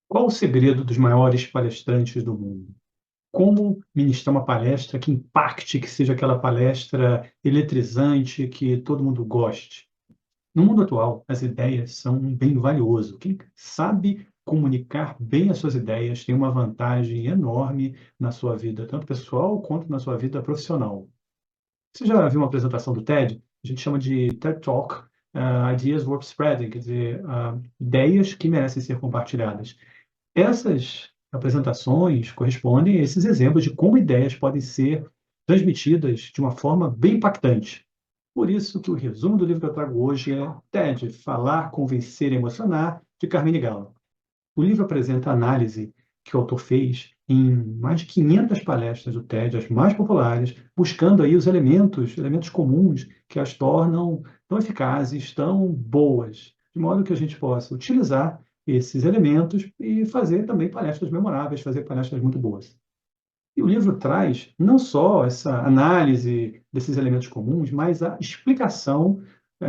Qual o segredo dos maiores palestrantes do mundo? Como ministrar uma palestra que impacte, que seja aquela palestra eletrizante, que todo mundo goste? No mundo atual, as ideias são um bem valioso. Quem sabe comunicar bem as suas ideias tem uma vantagem enorme na sua vida, tanto pessoal quanto na sua vida profissional. Você já viu uma apresentação do TED? A gente chama de TED Talk, Ideas Worth Spreading, quer dizer, ideias que merecem ser compartilhadas. Essas apresentações correspondem a esses exemplos de como ideias podem ser transmitidas de uma forma bem impactante. Por isso que o resumo do livro que eu trago hoje é TED, Falar, Convencer e Emocionar, de Carmine Gallo. O livro apresenta a análise que o autor fez em mais de 500 palestras do TED, as mais populares, buscando aí os elementos comuns que as tornam tão eficazes, tão boas, de modo que a gente possa utilizar esses elementos e fazer também palestras memoráveis, fazer palestras muito boas. E o livro traz não só essa análise desses elementos comuns, mas a explicação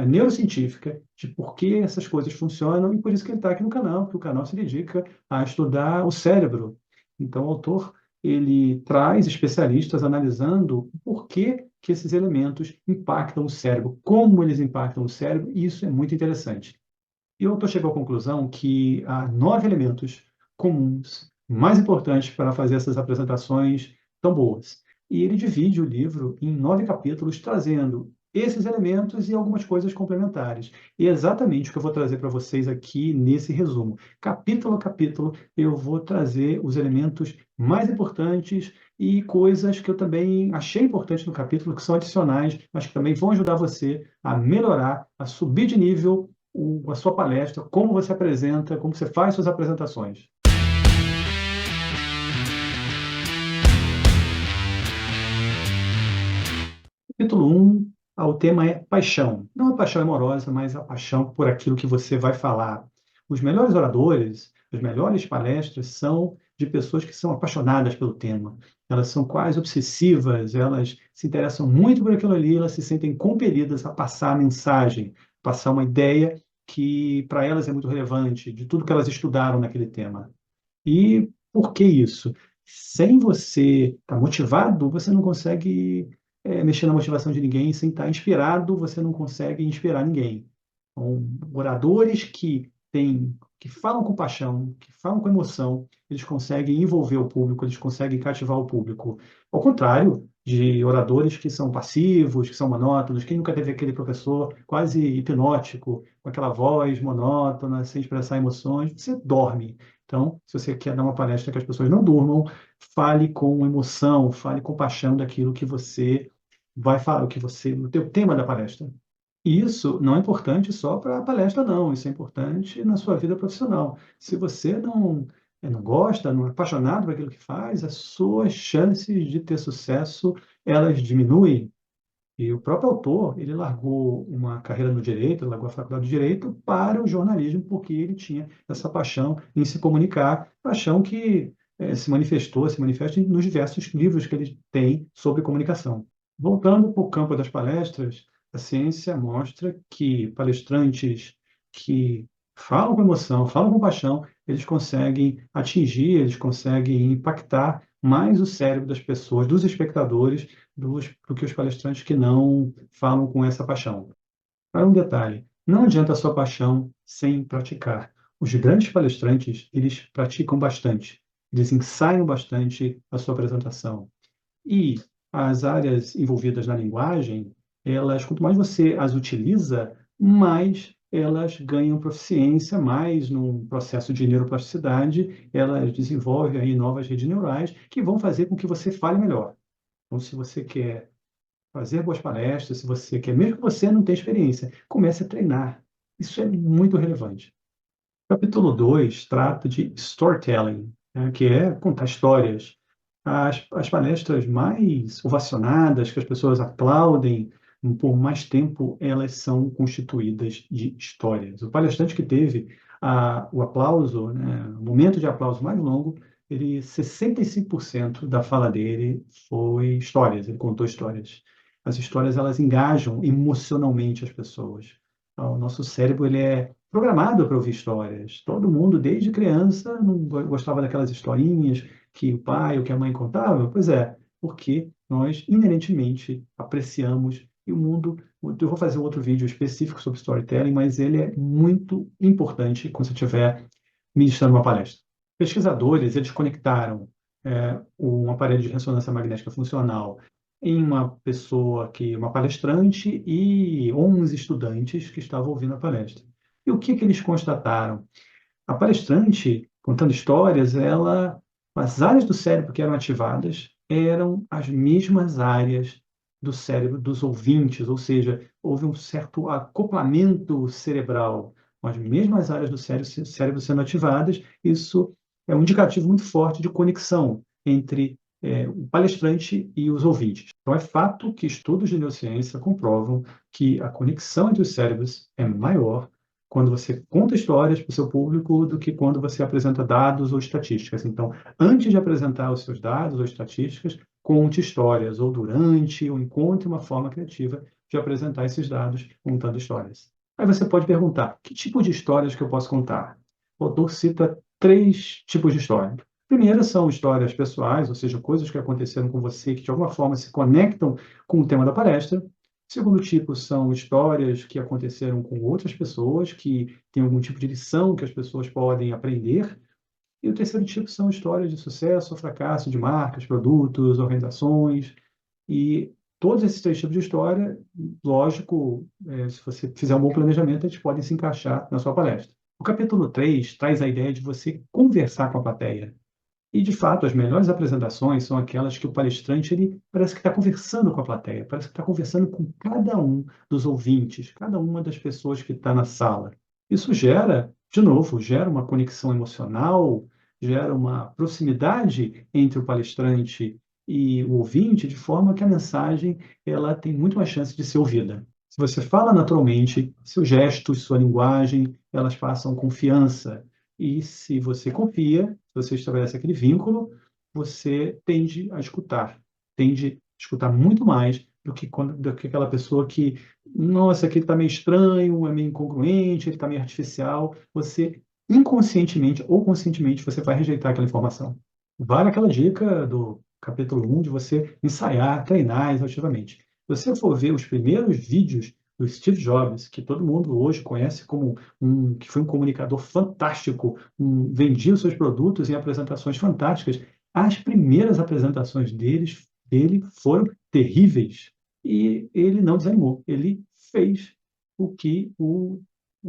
neurocientífica de por que essas coisas funcionam, e por isso que ele está aqui no canal, porque o canal se dedica a estudar o cérebro. Então, o autor ele traz especialistas analisando o porquê que esses elementos impactam o cérebro, como eles impactam o cérebro, e isso é muito interessante. E o autor chegou à conclusão que há 9 elementos comuns, mais importantes para fazer essas apresentações tão boas. E ele divide o livro em 9 capítulos, trazendo esses elementos e algumas coisas complementares. E é exatamente o que eu vou trazer para vocês aqui nesse resumo. Capítulo a capítulo, eu vou trazer os elementos mais importantes e coisas que eu também achei importantes no capítulo, que são adicionais, mas que também vão ajudar você a melhorar, a subir de nível a sua palestra, como você apresenta, como você faz suas apresentações. Capítulo 1, o tema é paixão. Não a paixão amorosa, mas a paixão por aquilo que você vai falar. Os melhores oradores, as melhores palestras são de pessoas que são apaixonadas pelo tema. Elas são quase obsessivas, elas se interessam muito por aquilo ali, elas se sentem compelidas a passar a mensagem, passar uma ideia que para elas é muito relevante, de tudo que elas estudaram naquele tema. E por que isso? Sem você estar motivado, você não consegue mexer na motivação de ninguém. Sem estar inspirado, você não consegue inspirar ninguém. Então, oradores que falam com paixão, que falam com emoção, eles conseguem envolver o público, eles conseguem cativar o público. Ao contrário de oradores que são passivos, que são monótonos. Quem nunca teve aquele professor quase hipnótico, com aquela voz monótona, sem expressar emoções? Você dorme. Então, se você quer dar uma palestra que as pessoas não durmam, fale com emoção, fale com paixão daquilo que você vai falar, o teu tema da palestra. E isso não é importante só para a palestra, não. Isso é importante na sua vida profissional. Se você não gosta, não é apaixonado por aquilo que faz, as suas chances de ter sucesso, elas diminuem. E o próprio autor, ele largou uma carreira no direito, largou a faculdade de direito para o jornalismo, porque ele tinha essa paixão em se comunicar, paixão que se manifesta nos diversos livros que ele tem sobre comunicação. Voltando para o campo das palestras, a ciência mostra que palestrantes que falam com emoção, falam com paixão, eles conseguem atingir, eles conseguem impactar mais o cérebro das pessoas, dos espectadores, do que os palestrantes que não falam com essa paixão. Para um detalhe, não adianta a sua paixão sem praticar. Os grandes palestrantes, eles praticam bastante, eles ensaiam bastante a sua apresentação. E as áreas envolvidas na linguagem, elas, quanto mais você as utiliza, mais elas ganham proficiência, mais num processo de neuroplasticidade, elas desenvolvem aí novas redes neurais que vão fazer com que você fale melhor. Então, se você quer fazer boas palestras, se você quer, mesmo que você não tenha experiência, comece a treinar. Isso é muito relevante. Capítulo 2 trata de storytelling, né, que é contar histórias. As palestras mais ovacionadas, que as pessoas aplaudem por mais tempo, elas são constituídas de histórias. O palestrante que teve o aplauso, né, o momento de aplauso mais longo, 65% da fala dele foi histórias, ele contou histórias. As histórias, elas engajam emocionalmente as pessoas. O nosso cérebro ele é programado para ouvir histórias. Todo mundo, desde criança, não gostava daquelas historinhas que o pai ou que a mãe contava. Pois é, porque nós inerentemente apreciamos e o mundo. Eu vou fazer um outro vídeo específico sobre storytelling, mas ele é muito importante quando você estiver ministrando uma palestra. Pesquisadores, eles conectaram um aparelho de ressonância magnética funcional em uma pessoa uma palestrante e 11 estudantes que estavam ouvindo a palestra. E o que que eles constataram? A palestrante, contando histórias, as áreas do cérebro que eram ativadas eram as mesmas áreas do cérebro dos ouvintes, ou seja, houve um certo acoplamento cerebral com as mesmas áreas do cérebro sendo ativadas. Isso é um indicativo muito forte de conexão entre o palestrante e os ouvintes. Então, é fato que estudos de neurociência comprovam que a conexão entre os cérebros é maior quando você conta histórias para o seu público do que quando você apresenta dados ou estatísticas. Então, antes de apresentar os seus dados ou estatísticas, conte histórias, ou durante, ou encontre uma forma criativa de apresentar esses dados contando histórias. Aí você pode perguntar, que tipo de histórias que eu posso contar? O autor cita 3 tipos de história. Primeiro são histórias pessoais, ou seja, coisas que aconteceram com você que de alguma forma se conectam com o tema da palestra. Segundo tipo são histórias que aconteceram com outras pessoas, que têm algum tipo de lição que as pessoas podem aprender. E o terceiro tipo são histórias de sucesso ou fracasso de marcas, produtos, organizações. E todos esses 3 tipos de história, lógico, se você fizer um bom planejamento, eles podem se encaixar na sua palestra. O capítulo 3 traz a ideia de você conversar com a plateia. E, de fato, as melhores apresentações são aquelas que o palestrante ele parece que está conversando com a plateia, parece que está conversando com cada um dos ouvintes, cada uma das pessoas que está na sala. Isso gera, de novo, gera uma conexão emocional, gera uma proximidade entre o palestrante e o ouvinte, de forma que a mensagem ela tem muito mais chance de ser ouvida. Se você fala naturalmente, seus gestos, sua linguagem, elas passam confiança. E se você confia, se você estabelece aquele vínculo, você tende a escutar muito mais do que aquela pessoa que, nossa, aquele está meio estranho, é meio incongruente, ele está meio artificial. Você, inconscientemente ou conscientemente, você vai rejeitar aquela informação. Vale aquela dica do capítulo 1 de você ensaiar, treinar exaustivamente. Se você for ver os primeiros vídeos do Steve Jobs, que todo mundo hoje conhece como que foi um comunicador fantástico, vendia os seus produtos em apresentações fantásticas. As primeiras apresentações dele foram terríveis e ele não desanimou. Ele fez o que o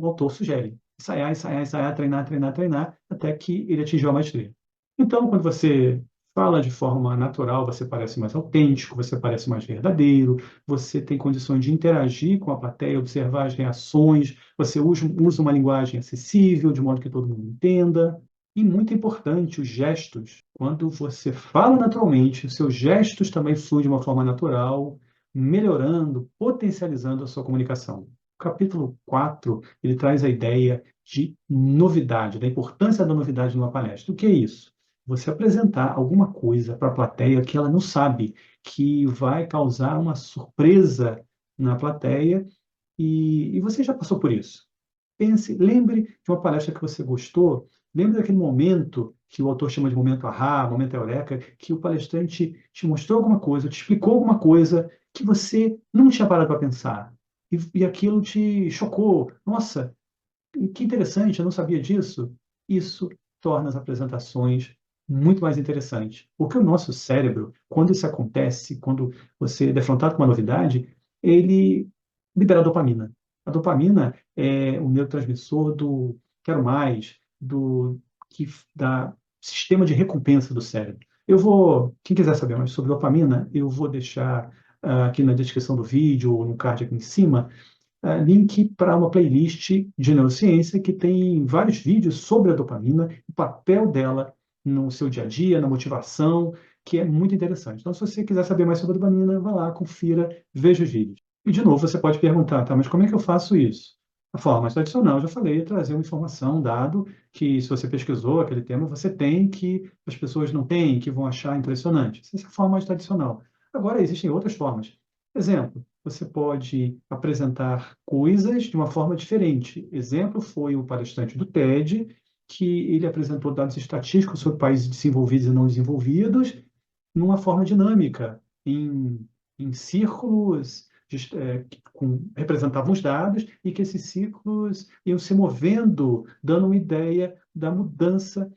autor sugere. Ensaiar, ensaiar, ensaiar, treinar, treinar, treinar, até que ele atingiu a maestria. Então, quando você fala de forma natural, você parece mais autêntico, você parece mais verdadeiro, você tem condições de interagir com a plateia, observar as reações, você usa uma linguagem acessível, de modo que todo mundo entenda. E muito importante, os gestos. Quando você fala naturalmente, os seus gestos também fluem de uma forma natural, melhorando, potencializando a sua comunicação. O capítulo 4 ele traz a ideia de novidade, da importância da novidade numa palestra. O que é isso? Você apresentar alguma coisa para a plateia que ela não sabe, que vai causar uma surpresa na plateia, e você já passou por isso. Pense, lembre de uma palestra que você gostou, lembre daquele momento que o autor chama de momento ahá, momento eureka, que o palestrante te mostrou alguma coisa, te explicou alguma coisa que você não tinha parado para pensar. E aquilo te chocou. Nossa, que interessante, eu não sabia disso. Isso torna as apresentações muito mais interessantes. Porque o nosso cérebro, quando isso acontece, quando você é defrontado com uma novidade, ele libera dopamina. A dopamina é o neurotransmissor do quero mais, da sistema de recompensa do cérebro. Quem quiser saber mais sobre dopamina, eu vou deixar aqui na descrição do vídeo ou no card aqui em cima link para uma playlist de neurociência que tem vários vídeos sobre a dopamina, o papel dela no seu dia a dia, na motivação, que é muito interessante. Então, se você quiser saber mais sobre a dopamina, vá lá, confira, veja os vídeos. E, de novo, você pode perguntar, tá, mas como é que eu faço isso? A forma mais tradicional, eu já falei, é trazer uma informação, um dado, que se você pesquisou aquele tema, você tem, que as pessoas não têm, que vão achar impressionante. Essa é a forma mais tradicional. Agora, existem outras formas. Exemplo, você pode apresentar coisas de uma forma diferente. Exemplo foi o palestrante do TED, que ele apresentou dados estatísticos sobre países desenvolvidos e não desenvolvidos, numa forma dinâmica, em círculos que representavam os dados e que esses círculos iam se movendo, dando uma ideia da mudança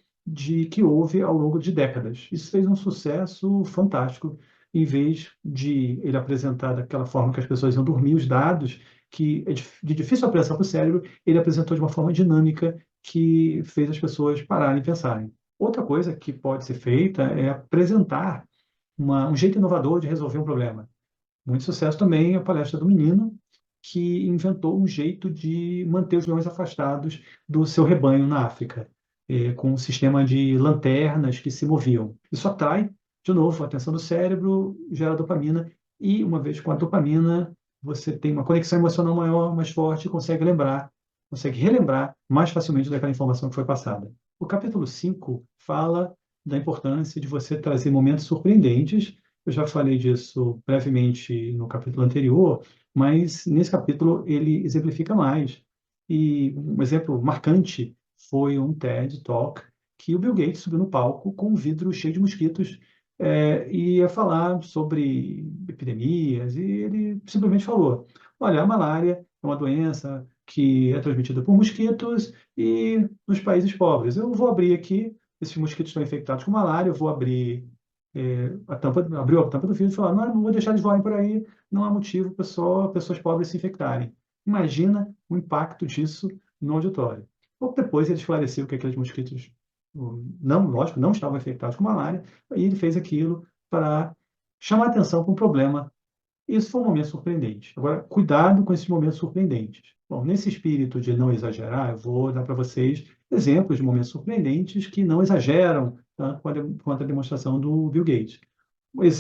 que houve ao longo de décadas. Isso fez um sucesso fantástico, em vez de ele apresentar daquela forma que as pessoas iam dormir os dados, que é de difícil apreensão para o cérebro, ele apresentou de uma forma dinâmica que fez as pessoas pararem e pensarem. Outra coisa que pode ser feita é apresentar um jeito inovador de resolver um problema. Muito sucesso também a palestra do menino, que inventou um jeito de manter os leões afastados do seu rebanho na África, com um sistema de lanternas que se moviam. Isso atrai, de novo, a atenção do cérebro, gera dopamina, e uma vez com a dopamina, você tem uma conexão emocional maior, mais forte, e consegue relembrar mais facilmente daquela informação que foi passada. O capítulo 5 fala da importância de você trazer momentos surpreendentes. Eu já falei disso brevemente no capítulo anterior, mas nesse capítulo ele exemplifica mais. E um exemplo marcante foi um TED Talk que o Bill Gates subiu no palco com um vidro cheio de mosquitos e ia falar sobre epidemias, e ele simplesmente falou: olha, a malária é uma doença que é transmitida por mosquitos e nos países pobres. Eu vou abrir aqui, esses mosquitos estão infectados com malária, eu vou abrir abriu a tampa do vidro e falou: não, não vou deixar eles voarem por aí, não há motivo para só pessoas pobres se infectarem. Imagina o impacto disso no auditório. Pouco depois ele esclareceu que aqueles mosquitos, não, lógico, não estavam infectados com malária, e ele fez aquilo para chamar atenção para um problema. Isso foi um momento surpreendente. Agora, cuidado com esses momentos surpreendentes. Bom, nesse espírito de não exagerar, eu vou dar para vocês exemplos de momentos surpreendentes que não exageram tanto quanto a demonstração do Bill Gates.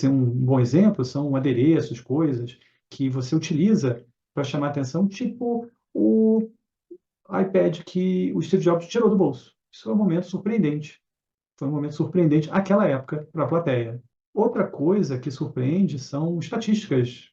Um bom exemplo são adereços, coisas que você utiliza para chamar atenção, tipo o iPad que o Steve Jobs tirou do bolso. Isso foi um momento surpreendente. Foi um momento surpreendente naquela época para a plateia. Outra coisa que surpreende são estatísticas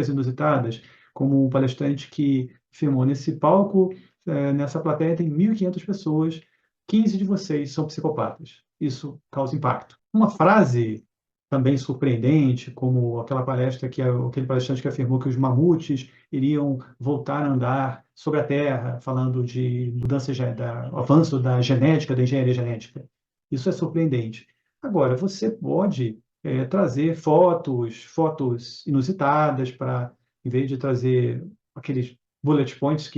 inusitadas, como o palestrante que filmou nesse palco, nessa plateia tem 1.500 pessoas, 15 de vocês são psicopatas. Isso causa impacto. Uma frase também surpreendente, como aquela palestra aquele palestrante que afirmou que os mamutes iriam voltar a andar sobre a Terra, falando de avanço da genética, da engenharia genética. Isso é surpreendente. Agora, você pode trazer fotos inusitadas para, em vez de trazer aqueles bullet points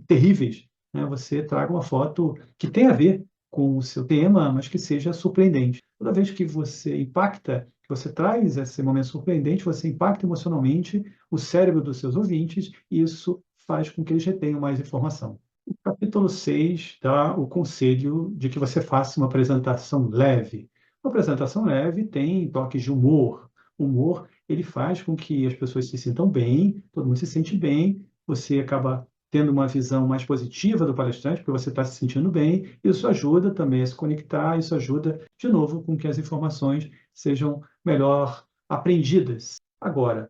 terríveis, né, você traga uma foto que tenha a ver com o seu tema, mas que seja surpreendente. Toda vez que você impacta, que você traz esse momento surpreendente, você impacta emocionalmente o cérebro dos seus ouvintes, e isso faz com que eles retenham mais informação. O capítulo 6 dá o conselho de que você faça uma apresentação leve. Uma apresentação leve tem toques de humor. O humor, ele faz com que as pessoas se sintam bem, todo mundo se sente bem, você acaba tendo uma visão mais positiva do palestrante, porque você está se sentindo bem. Isso ajuda também a se conectar, isso ajuda, de novo, com que as informações sejam melhor aprendidas. Agora,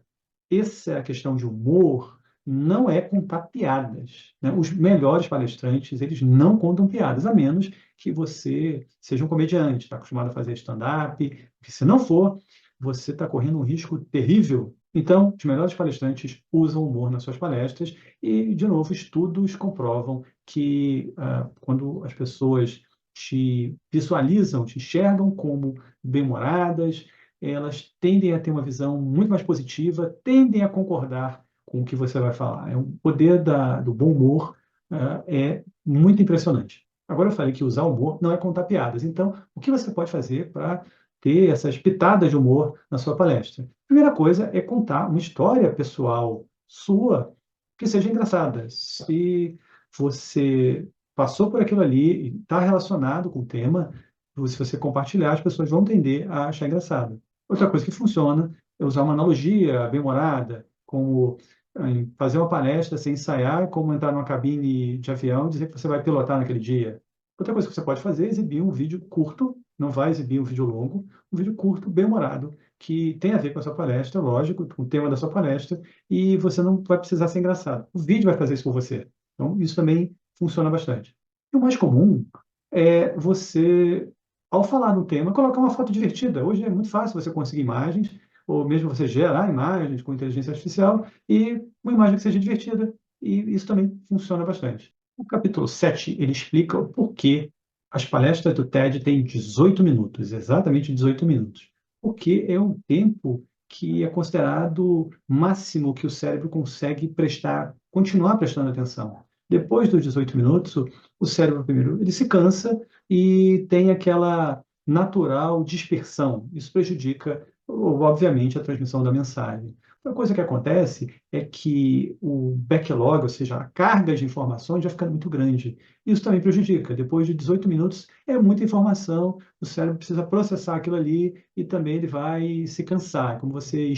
essa é a questão de humor, não é contar piadas, né? Os melhores palestrantes, eles não contam piadas, a menos que você seja um comediante, está acostumado a fazer stand-up, porque se não for, você está correndo um risco terrível. Então, os melhores palestrantes usam humor nas suas palestras e, de novo, estudos comprovam que quando as pessoas te visualizam, te enxergam como bem-humoradas, elas tendem a ter uma visão muito mais positiva, tendem a concordar com o que você vai falar. O poder do bom humor é muito impressionante. Agora eu falei que usar humor não é contar piadas. Então, o que você pode fazer para ter essas pitadas de humor na sua palestra? Primeira coisa é contar uma história pessoal sua que seja engraçada. Se você passou por aquilo ali e está relacionado com o tema, se você compartilhar, as pessoas vão tender a achar engraçado. Outra coisa que funciona é usar uma analogia bem-humorada, como fazer uma palestra sem ensaiar, como entrar numa cabine de avião e dizer que você vai pilotar naquele dia. Outra coisa que você pode fazer é exibir um vídeo curto, não vai exibir um vídeo longo, um vídeo curto, bem-humorado, que tem a ver com a sua palestra, lógico, com o tema da sua palestra, e você não vai precisar ser engraçado. O vídeo vai fazer isso por você. Então, isso também funciona bastante. E o mais comum é você, ao falar no tema, colocar uma foto divertida. Hoje é muito fácil você conseguir imagens, ou mesmo você gerar imagens com inteligência artificial e uma imagem que seja divertida. E isso também funciona bastante. O capítulo 7 ele explica o porquê as palestras do TED têm 18 minutos, exatamente 18 minutos. Porque é um tempo que é considerado máximo que o cérebro consegue prestar, continuar prestando atenção. Depois dos 18 minutos, o cérebro primeiro ele se cansa e tem aquela natural dispersão. Isso prejudica, obviamente, a transmissão da mensagem. Outra coisa que acontece é que o backlog, ou seja, a carga de informações, vai ficando muito grande. Isso também prejudica. Depois de 18 minutos, é muita informação, o cérebro precisa processar aquilo ali e também ele vai se cansar. É como você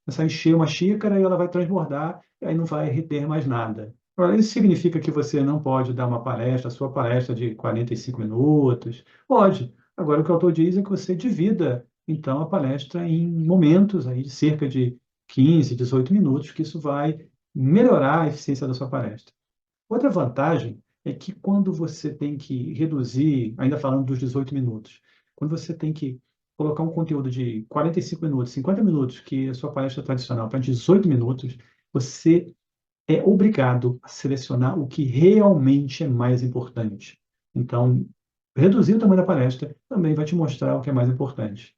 começar a encher uma xícara e ela vai transbordar, e aí não vai reter mais nada. Agora, isso significa que você não pode dar uma palestra, a sua palestra de 45 minutos? Pode. Agora, o que o autor diz é que você divida, então, a palestra em momentos aí de cerca de 15, 18 minutos, que isso vai melhorar a eficiência da sua palestra. Outra vantagem é que quando você tem que reduzir, ainda falando dos 18 minutos, quando você tem que colocar um conteúdo de 45 minutos, 50 minutos, que é a sua palestra tradicional, para 18 minutos, você é obrigado a selecionar o que realmente é mais importante. Então, reduzir o tamanho da palestra também vai te mostrar o que é mais importante.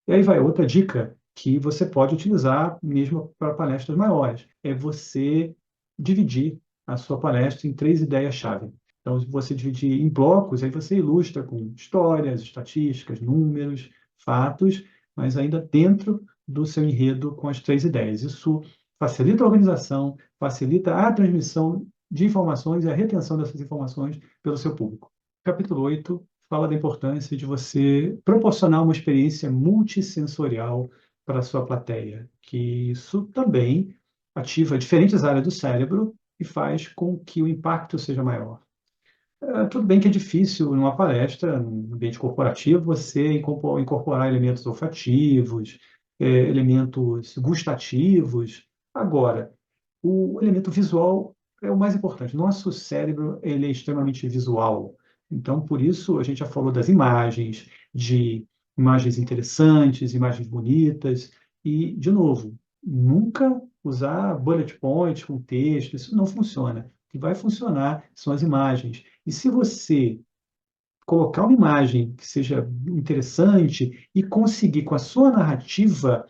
E aí vai outra dica que você pode utilizar mesmo para palestras maiores, é você dividir a sua palestra em 3 ideias-chave. Então, se você dividir em blocos, aí você ilustra com histórias, estatísticas, números, fatos, mas ainda dentro do seu enredo com as 3 ideias. Isso facilita a organização, facilita a transmissão de informações e a retenção dessas informações pelo seu público. Capítulo 8 fala da importância de você proporcionar uma experiência multissensorial para a sua plateia, que isso também ativa diferentes áreas do cérebro e faz com que o impacto seja maior. Tudo bem que é difícil, numa palestra, num ambiente corporativo, você incorporar elementos olfativos, elementos gustativos. Agora, o elemento visual é o mais importante. Nosso cérebro ele é extremamente visual. Então, por isso, a gente já falou das imagens, de imagens interessantes, imagens bonitas. E, de novo, nunca usar bullet points com texto, isso não funciona. O que vai funcionar são as imagens. E se você colocar uma imagem que seja interessante e conseguir, com a sua narrativa,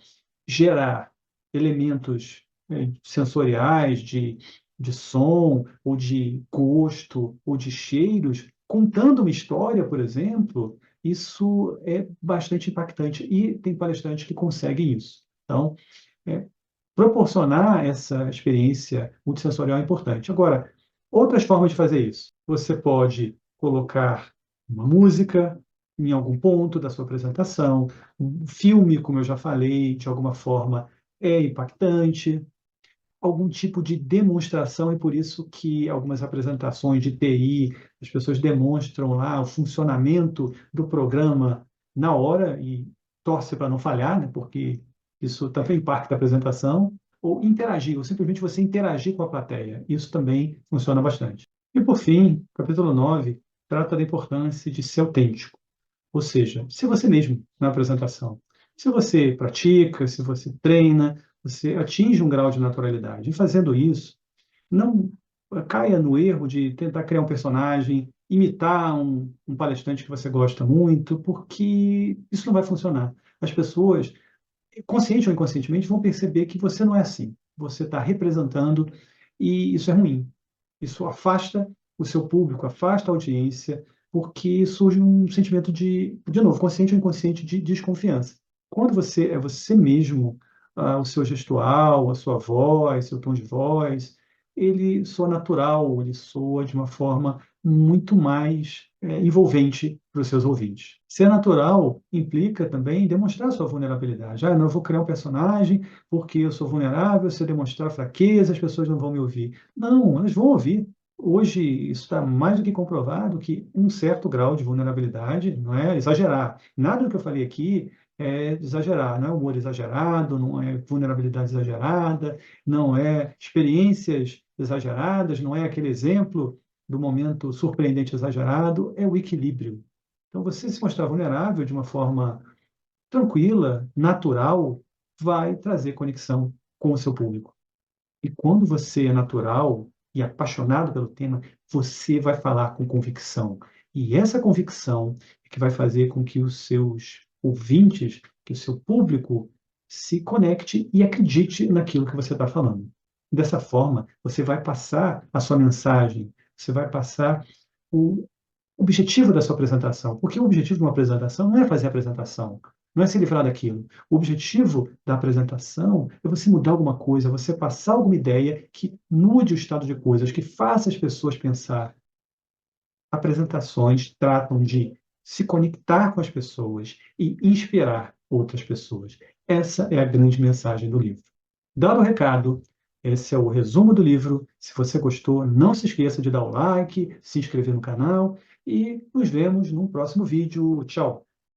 gerar elementos sensoriais de som, ou de gosto, ou de cheiros, contando uma história, por exemplo, isso é bastante impactante e tem palestrantes que conseguem isso. Então, é, proporcionar essa experiência multissensorial é importante. Agora, outras formas de fazer isso. Você pode colocar uma música em algum ponto da sua apresentação, um filme, como eu já falei, de alguma forma é impactante, algum tipo de demonstração, e por isso que algumas apresentações de TI, as pessoas demonstram lá o funcionamento do programa na hora e torce para não falhar, né, porque isso também impacta a apresentação, ou interagir, ou simplesmente você interagir com a plateia. Isso também funciona bastante. E por fim, capítulo 9 trata da importância de ser autêntico, ou seja, ser você mesmo na apresentação. Se você pratica, se você treina, você atinge um grau de naturalidade. E fazendo isso, não caia no erro de tentar criar um personagem, imitar um palestrante que você gosta muito, porque isso não vai funcionar. As pessoas, consciente ou inconscientemente, vão perceber que você não é assim. Você está representando e isso é ruim. Isso afasta o seu público, afasta a audiência, porque surge um sentimento de novo, consciente ou inconsciente, de desconfiança. Quando você é você mesmo, o seu gestual, a sua voz, seu tom de voz, ele soa natural, ele soa de uma forma muito mais envolvente para os seus ouvintes. Ser natural implica também demonstrar sua vulnerabilidade. Não, eu vou criar um personagem porque eu sou vulnerável, se eu demonstrar fraqueza, as pessoas não vão me ouvir. Não, elas vão ouvir. Hoje, isso está mais do que comprovado que um certo grau de vulnerabilidade, não é exagerar. Nada do que eu falei aqui é exagerar, não é humor exagerado, não é vulnerabilidade exagerada, não é experiências exageradas, não é aquele exemplo do momento surpreendente exagerado, é o equilíbrio. Então, você se mostrar vulnerável de uma forma tranquila, natural, vai trazer conexão com o seu público. E quando você é natural e apaixonado pelo tema, você vai falar com convicção. E essa convicção é que vai fazer com que os seus ouvintes, que o seu público se conecte e acredite naquilo que você está falando. Dessa forma, você vai passar a sua mensagem, você vai passar o objetivo da sua apresentação. Porque o objetivo de uma apresentação não é fazer a apresentação, não é se livrar daquilo. O objetivo da apresentação é você mudar alguma coisa, você passar alguma ideia que mude o estado de coisas, que faça as pessoas pensar. Apresentações tratam de se conectar com as pessoas e inspirar outras pessoas. Essa é a grande mensagem do livro. Dado o recado, esse é o resumo do livro. Se você gostou, não se esqueça de dar o like, se inscrever no canal e nos vemos no próximo vídeo. Tchau!